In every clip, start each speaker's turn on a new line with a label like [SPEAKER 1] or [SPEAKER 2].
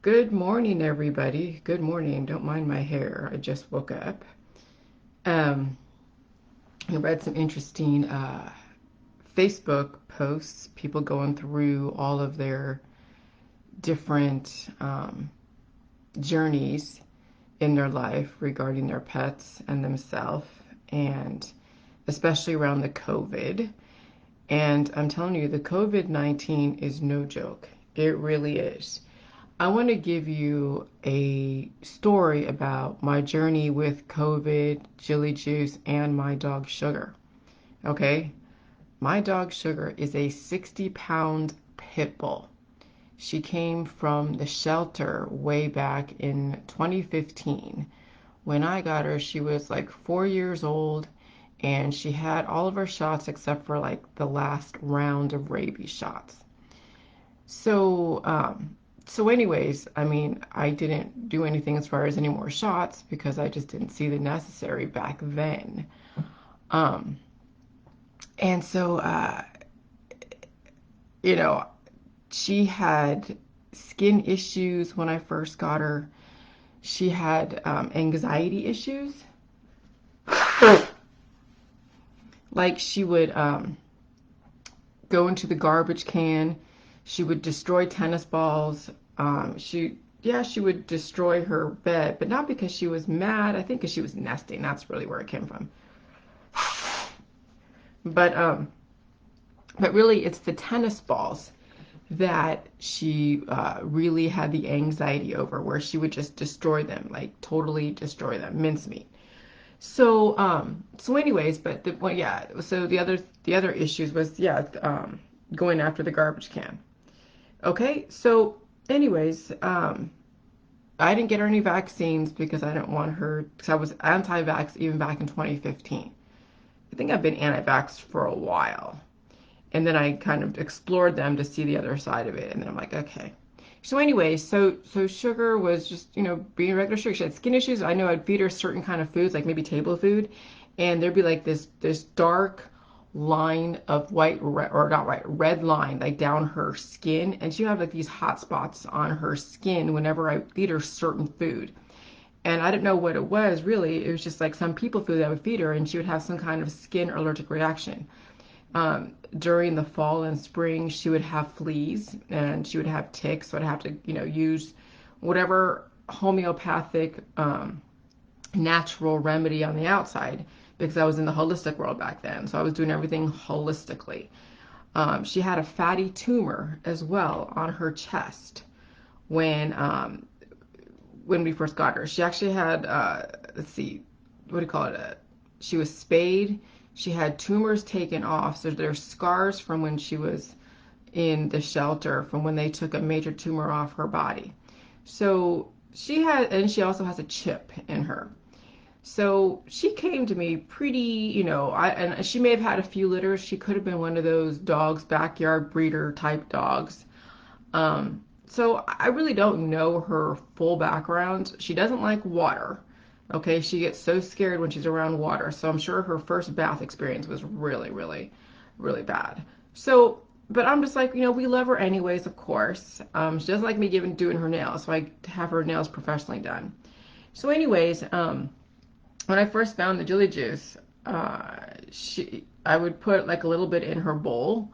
[SPEAKER 1] Good morning, everybody. Good morning. Don't mind my hair. I just woke up. Um, I read some interesting Facebook posts, people going through all of their different journeys in their life regarding their pets and themselves, and especially around the COVID. And I'm telling you, the COVID-19 is no joke. It really is. I want to give you a story about my journey with COVID, Jilly Juice, and my dog Sugar. Okay? My dog Sugar is a 60-pound pit bull. She came from the shelter way back in 2015. When I got her, she was like 4 years old and she had all of her shots except for like the last round of rabies shots. So, anyways, I mean, I didn't do anything as far as any more shots because I just didn't see the necessary back then. Um, and so, you know, she had skin issues when I first got her. She had anxiety issues. Like she would go into the garbage can. She would destroy tennis balls. She would destroy her bed, but not because she was mad. I think because she was nesting. That's really where it came from. But really, it's the tennis balls that she really had the anxiety over, where she would just destroy them, like totally destroy them, mincemeat. So anyways, but well, yeah. So the other issues was going after the garbage can. Okay, so anyways, I didn't get her any vaccines because I didn't want her, because I was anti-vax even back in 2015. I think I've been anti-vax for a while. And then I kind of explored them to see the other side of it. And then I'm like, okay. So anyway, so Sugar was just, being regular Sugar. She had skin issues. I know I'd feed her certain kind of foods, like maybe table food. And there'd be like this dark line of red line, like down her skin. And she'd have like these hot spots on her skin whenever I feed her certain food. And I didn't know what it was really. It was just like some people food that I would feed her, and she would have some kind of skin allergic reaction. During the fall and spring, she would have fleas and she would have ticks. So I'd have to, use whatever homeopathic natural remedy on the outside because I was in the holistic world back then. So I was doing everything holistically. She had a fatty tumor as well on her chest when when we first got her. She actually had let's see, what do you call it? She was spayed. She had tumors taken off, so there's scars from when she was in the shelter from when they took a major tumor off her body. So and she also has a chip in her. So she came to me pretty, and she may have had a few litters. She could have been one of those dogs, backyard breeder type dogs. So I really don't know her full background. She doesn't like water. Okay, she gets so scared when she's around water. So I'm sure her first bath experience was really, really, really bad. So, but I'm just like, we love her anyways, of course. She doesn't like me doing her nails, so I have her nails professionally done. So, anyways, when I first found the Jilly Juice, I would put like a little bit in her bowl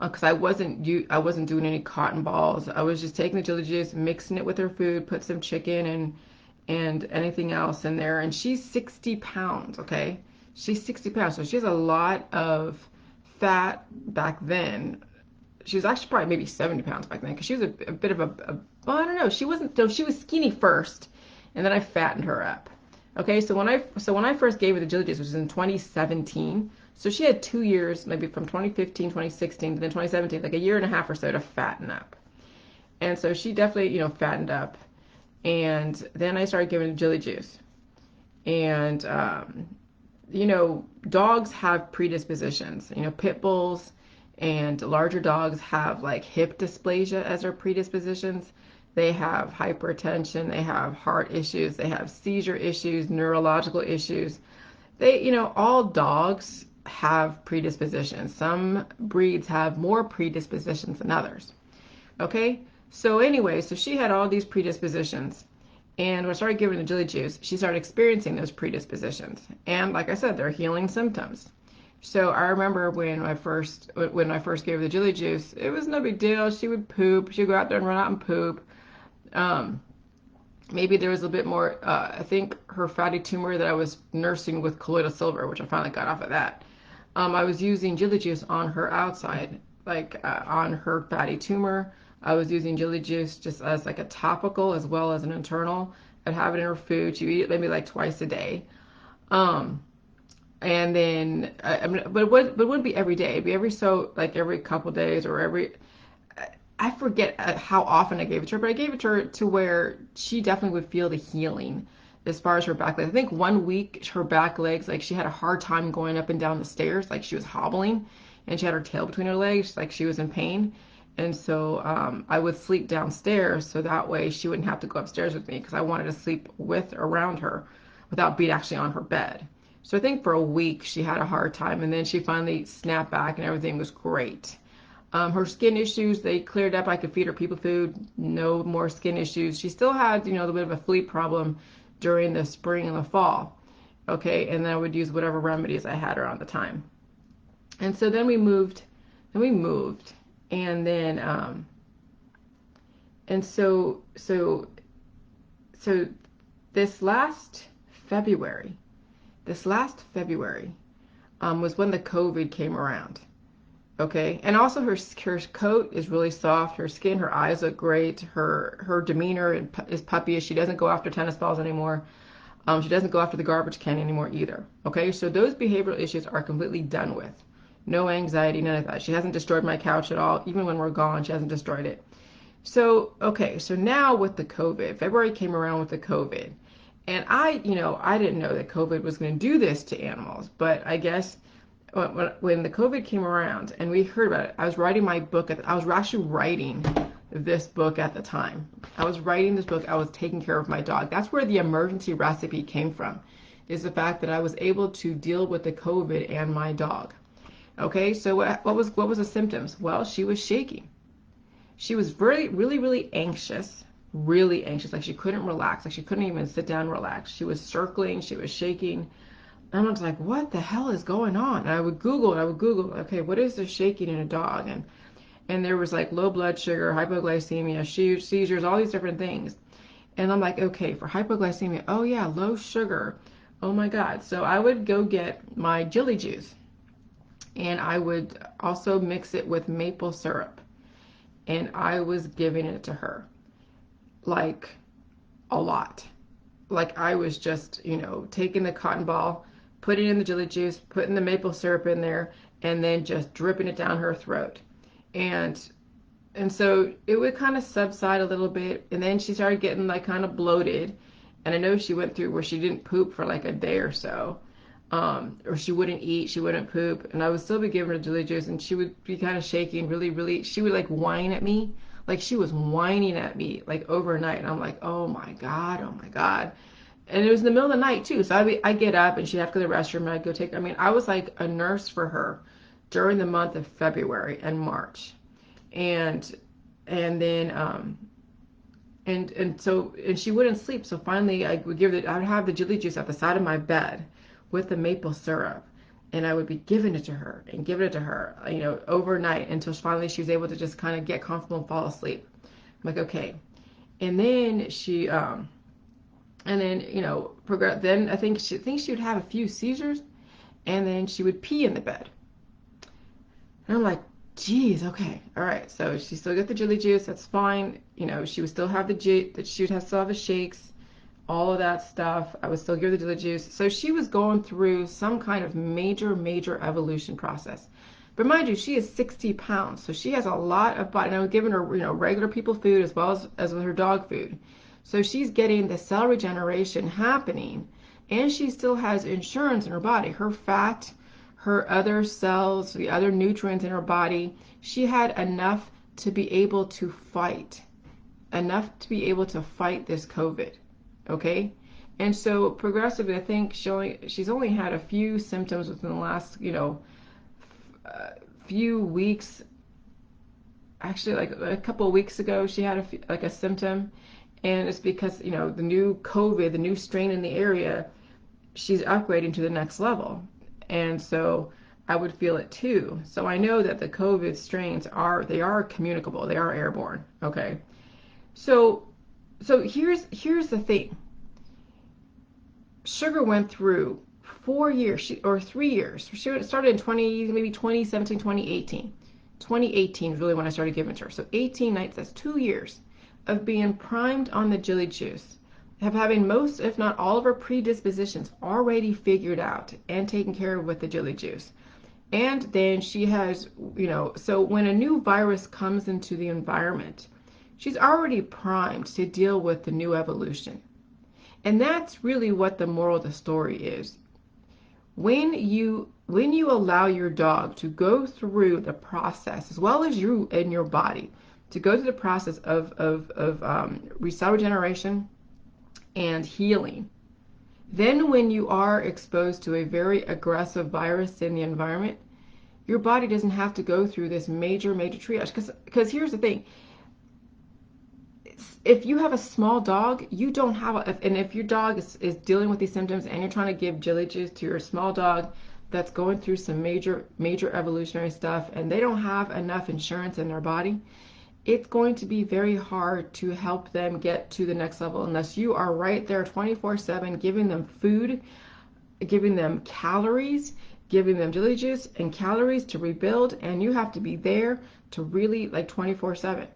[SPEAKER 1] because I wasn't doing any cotton balls. I was just taking the Jilly Juice, mixing it with her food, put some chicken and anything else in there. And she's 60 pounds, okay? She's 60 pounds, so she has a lot of fat back then. She was actually probably maybe 70 pounds back then because she was a bit of well, I don't know. She wasn't, though. She was skinny first, and then I fattened her up. Okay, so when I first gave her the Jilly Juice, which was in 2017, so she had 2 years, maybe from 2015, 2016, to then 2017, like a year and a half or so to fatten up. And so she definitely, fattened up. And then I started giving her Jilly Juice. And, dogs have predispositions. Pit bulls and larger dogs have like hip dysplasia as their predispositions. They have hypertension, they have heart issues, they have seizure issues, neurological issues. All dogs have predispositions. Some breeds have more predispositions than others. Okay? So anyway, so she had all these predispositions. And when I started giving the Jilly juice, she started experiencing those predispositions. And like I said, they're healing symptoms. So I remember when I first gave her the Jilly juice, it was no big deal. She would poop. She'd go out there and run out and poop. Um, Maybe there was a bit more. I think her fatty tumor that I was nursing with colloidal silver, which I finally got off of that. I was using Jilly juice on her outside, like on her fatty tumor. I was using Jilly juice just as like a topical as well as an internal. I'd have it in her food. She would eat it maybe like twice a day. Um, and then, but it wouldn't be every day. It'd be like every couple days or I forget how often I gave it to her, but I gave it to her to where she definitely would feel the healing as far as her back legs. I think one week her back legs, like she had a hard time going up and down the stairs, like she was hobbling and she had her tail between her legs, like she was in pain. And so I would sleep downstairs so that way she wouldn't have to go upstairs with me because I wanted to sleep with around her without being actually on her bed. So I think for a week she had a hard time and then she finally snapped back and everything was great. Her skin issues, they cleared up. I could feed her people food, no more skin issues. She still had, a little bit of a flea problem during the spring and the fall. Okay, and then I would use whatever remedies I had around the time. And so then we moved, and then, and so this last February, was when the COVID came around. Okay, and also her coat is really soft. Her skin, her eyes look great. Her demeanor is puppyish. She doesn't go after tennis balls anymore. She doesn't go after the garbage can anymore either. Okay, so those behavioral issues are completely done with. No anxiety, none of that. She hasn't destroyed my couch at all. Even when we're gone, she hasn't destroyed it. So, okay, so now with the COVID, February came around with the COVID. And I didn't know that COVID was going to do this to animals, but I guess when the COVID came around and we heard about it, I was writing my book. I was actually writing this book at the time. I was writing this book. I was taking care of my dog. That's where the emergency recipe came from, is the fact that I was able to deal with the COVID and my dog. Okay, so what was the symptoms? Well, she was shaking. She was really, really, really anxious. Really anxious. Like she couldn't relax. Like she couldn't even sit down and relax. She was circling. She was shaking. And I was like, what the hell is going on? And I would Google, okay, what is the shaking in a dog? And there was like low blood sugar, hypoglycemia, seizures, all these different things. And I'm like, okay, for hypoglycemia, oh yeah, low sugar. Oh my God. So I would go get my Jilly juice and I would also mix it with maple syrup. And I was giving it to her like a lot. Like I was just, taking the cotton ball, putting in the Jilly juice, putting the maple syrup in there, and then just dripping it down her throat. And and so it would kind of subside a little bit, and then she started getting like kind of bloated. And I know she went through where she didn't poop for like a day or so. Or she wouldn't eat, she wouldn't poop, and I would still be giving her Jilly juice, and she would be kind of shaking, really, really. She would like whine at me, like she was whining at me like overnight, and I'm like, oh my God, oh my God. And it was in the middle of the night too, so I get up and she'd have to go to the restroom, and I'd go take. I mean, I was like a nurse for her during the month of February and March, and and then and she wouldn't sleep. So finally, I would have the Jilly juice at the side of my bed with the maple syrup, and I would be giving it to her and giving it to her, overnight until finally she was able to just kind of get comfortable and fall asleep. I'm like, okay. And then progress. Then I think she would have a few seizures, and then she would pee in the bed. And I'm like, geez, okay, all right. So she still get the Jilly juice. That's fine. She would still have she would still have the shakes, all of that stuff. I would still give her the Jilly juice. So she was going through some kind of major, major evolution process. But mind you, she is 60 pounds, so she has a lot of body. And I was giving her, regular people food as well as with her dog food. So she's getting the cell regeneration happening, and she still has insurance in her body. Her fat, her other cells, the other nutrients in her body, she had enough to be able to fight this COVID. Okay? And so progressively, I think she's only had a few symptoms within the last, few weeks, actually like a couple of weeks ago, she had like a symptom, and it's because, you know, the new COVID, the new strain in the area, she's upgrading to the next level. And so I would feel it too. So I know that the COVID strains are communicable. They are airborne. Okay. So here's the thing. Sugar went through 4 years or 3 years. She started in 2017, 2018. 2018 is really when I started giving it to her. So 18 nights, that's 2 years of being primed on the Jilly juice, of having most, if not all, of her predispositions already figured out and taken care of with the Jilly juice. And then she has, you know, so when a new virus comes into the environment, she's already primed to deal with the new evolution. And that's really what the moral of the story is. When you allow your dog to go through the process, as well as you in your body, to go through the process of cell regeneration and healing, then when you are exposed to a very aggressive virus in the environment, your body doesn't have to go through this major triage. Because here's the thing. If you have a small dog, you don't have and if your dog is dealing with these symptoms and you're trying to give Jilly juice to your small dog that's going through some major evolutionary stuff and they don't have enough insurance in their body, it's going to be very hard to help them get to the next level unless you are right there 24/7 giving them food, giving them calories, giving them Jilly juice and calories to rebuild, and you have to be there to really like 24/7.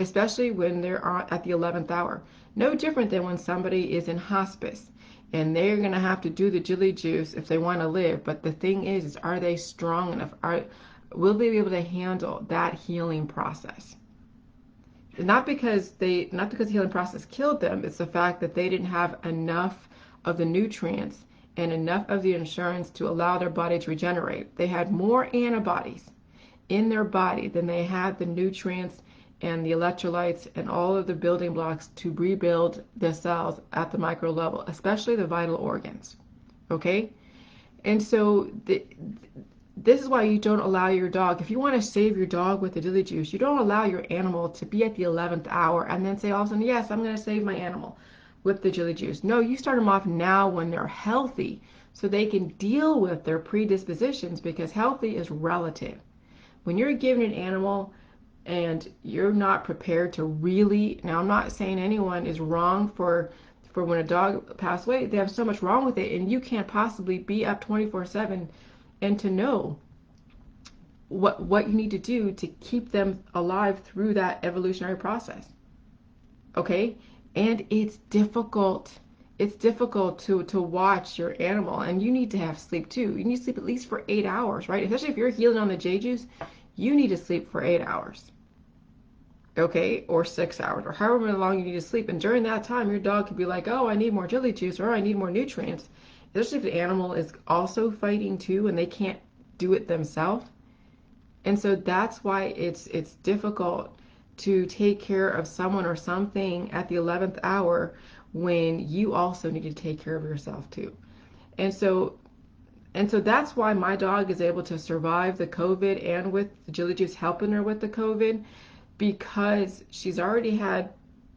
[SPEAKER 1] Especially when they're at the 11th hour. No different than when somebody is in hospice and they're going to have to do the Jilly juice if they want to live. But the thing is are they strong enough? Will they be able to handle that healing process? Not because the healing process killed them. It's the fact that they didn't have enough of the nutrients and enough of the insurance to allow their body to regenerate. They had more antibodies in their body than they had the nutrients and the electrolytes and all of the building blocks to rebuild the cells at the micro level, especially the vital organs. Okay? And so this is why you don't allow your dog, if you want to save your dog with the Jilly juice, you don't allow your animal to be at the 11th hour and then say all of a sudden, yes, I'm going to save my animal with the Jilly juice. No, you start them off now when they're healthy so they can deal with their predispositions, because healthy is relative. When you're giving an animal and you're not prepared to really, now I'm not saying anyone is wrong for when a dog passed away, they have so much wrong with it and you can't possibly be up 24/7 and to know what you need to do to keep them alive through that evolutionary process. Okay? And it's difficult. It's difficult to watch your animal, and you need to have sleep too. You need to sleep at least for 8 hours, right? Especially if you're healing on the J juice, you need to sleep for 8 hours. Okay, or 6 hours, or however long you need to sleep. And during that time, your dog could be like, oh, I need more Jilly juice, or I need more nutrients. Especially if the animal is also fighting too and they can't do it themselves. And so that's why it's difficult to take care of someone or something at the 11th hour when you also need to take care of yourself too. And so that's why my dog is able to survive the COVID and with the Jilly juice helping her with the COVID, because she's already had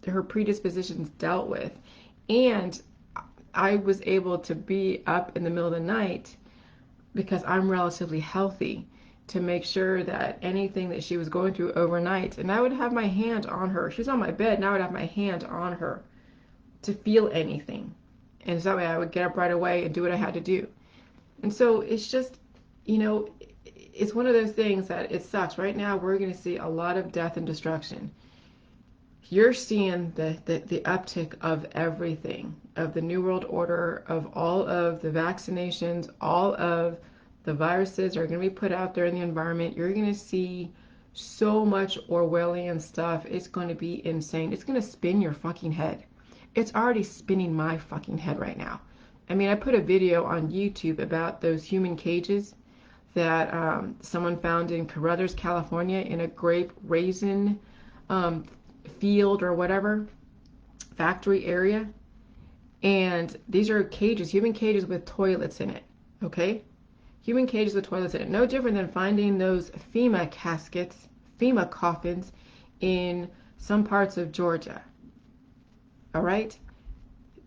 [SPEAKER 1] her predispositions dealt with. And I was able to be up in the middle of the night because I'm relatively healthy to make sure that anything that she was going through overnight, and I would have my hand on her. She's on my bed, and I would have my hand on her to feel anything. And so that way I would get up right away and do what I had to do. And so it's just, it's one of those things that it sucks. Right now, we're going to see a lot of death and destruction. You're seeing the uptick of everything, of the New World Order, of all of the vaccinations, all of the viruses are going to be put out there in the environment. You're going to see so much Orwellian stuff. It's going to be insane. It's going to spin your fucking head. It's already spinning my fucking head right now. I mean, I put a video on YouTube about those human cages that someone found in Carruthers, California, in a grape raisin field or whatever, factory area. And these are cages, human cages with toilets in it, okay? Human cages with toilets in it. No different than finding those FEMA caskets, FEMA coffins in some parts of Georgia. All right?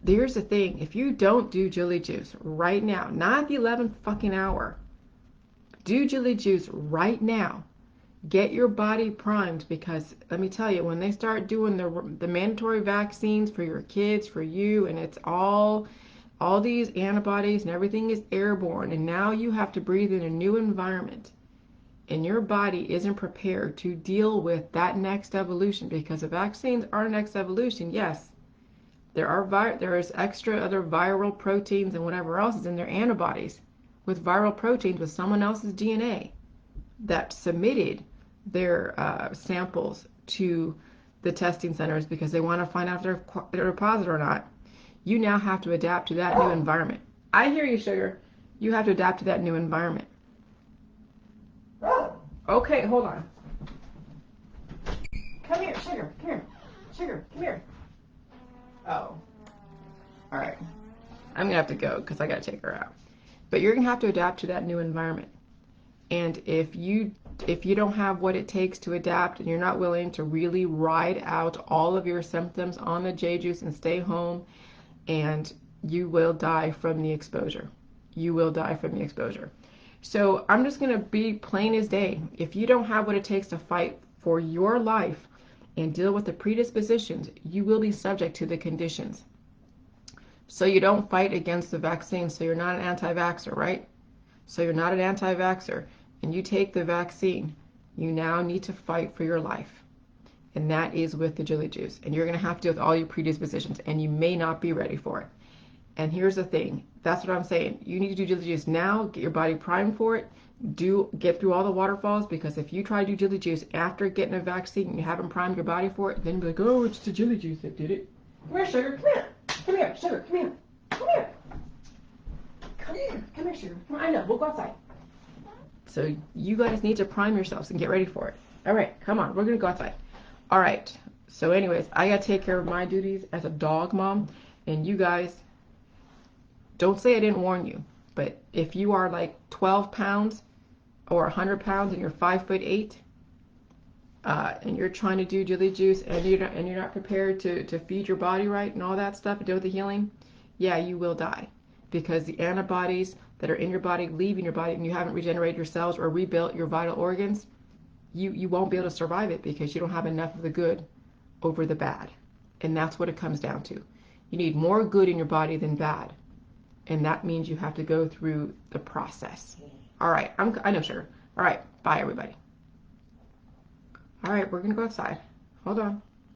[SPEAKER 1] Here's the thing. If you don't do Jilly Juice right now, not the 11th fucking hour, do Jilly Juice right now. Get your body primed, because let me tell you, when they start doing the mandatory vaccines for your kids, for you, and it's all these antibodies and everything is airborne, and now you have to breathe in a new environment, and your body isn't prepared to deal with that next evolution, because the vaccines are next evolution. Yes, there is extra other viral proteins and whatever else is in their antibodies with viral proteins with someone else's DNA that submitted their samples to the testing centers because they want to find out if they're positive or not. You now have to adapt to that new environment. I hear you, sugar. You have to adapt to that new environment. Okay, hold on. Come here, sugar. Come here. Sugar, come here. Oh. All right. I'm going to have to go because I got to take her out. But you're going to have to adapt to that new environment. And if you don't have what it takes to adapt, and you're not willing to really ride out all of your symptoms on the J juice and stay home, and you will die from the exposure. You will die from the exposure. So I'm just going to be plain as day. If you don't have what it takes to fight for your life and deal with the predispositions, you will be subject to the conditions. So you don't fight against the vaccine. So you're not an anti-vaxxer, right? So you're not an anti-vaxxer, and you take the vaccine. You now need to fight for your life. And that is with the Jilly Juice. And you're going to have to deal with all your predispositions, and you may not be ready for it. And here's the thing. That's what I'm saying. You need to do Jilly Juice now. Get your body primed for it. Get through all the waterfalls, because if you try to do Jilly Juice after getting a vaccine and you haven't primed your body for it, then you'll be like, oh, it's the Jilly Juice that did it. Come here, sugar. Come here. Come here, sugar. Come here. Come here. Come here. Come here, sugar. Come on. I know. We'll go outside. So you guys need to prime yourselves and get ready for it. All right. Come on. We're going to go outside. All right. So anyways, I got to take care of my duties as a dog mom. And you guys, don't say I didn't warn you. But if you are like 12 pounds or 100 pounds and you're 5'8", and you're trying to do Jilly Juice and you're not prepared to feed your body right and all that stuff and deal with the healing, yeah, you will die, because the antibodies that are in your body, leaving your body, and you haven't regenerated your cells or rebuilt your vital organs, you won't be able to survive it, because you don't have enough of the good over the bad. And that's what it comes down to. You need more good in your body than bad. And that means you have to go through the process. All right, I know, sugar. All right, bye, everybody. All right, we're going to go outside. Hold on.